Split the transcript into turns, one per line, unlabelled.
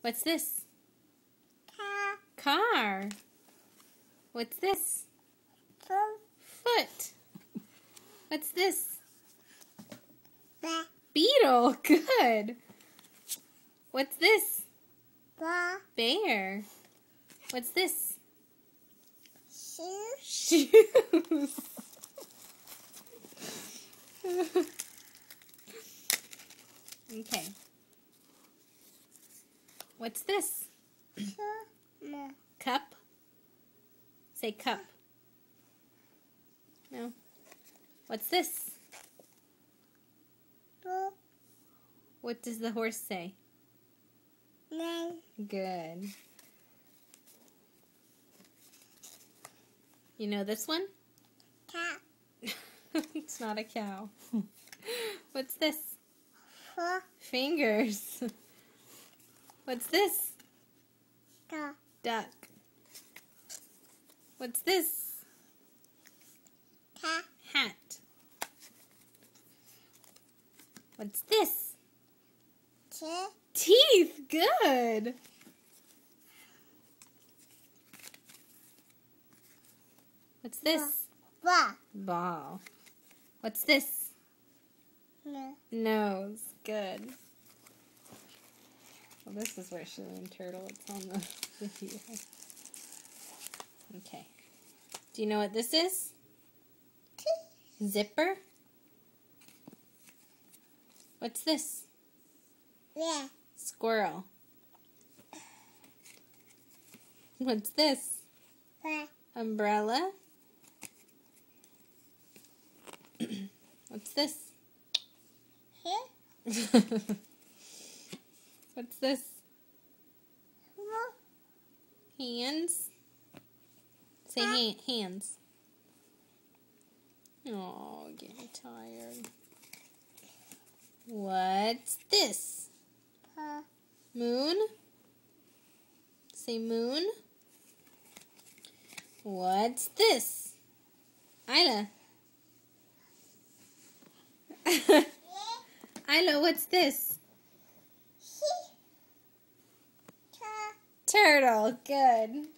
What's this?
Car.
Car. What's this? Foot. What's this? Beetle. Good. What's this? Bear. What's this? Shoes. Okay. What's this? Cup. Say cup. No. What's this? What does the horse say? Good. You know this one?
Cow.
It's not a cow. What's this? Fingers. What's this? Duck. What's this? Hat. What's this? Teeth. Good. What's this? Ball. What's this? Nose. Good. Well, this is where she learned turtle. It's on the video. Okay. Do you know what this is? Zipper. What's this? Squirrel. What's this? Umbrella. What's this? What's this? Hands. Say hands. Oh, getting tired. What's this? Moon. Say moon. What's this? Isla. Isla, what's this? Turtle. Good.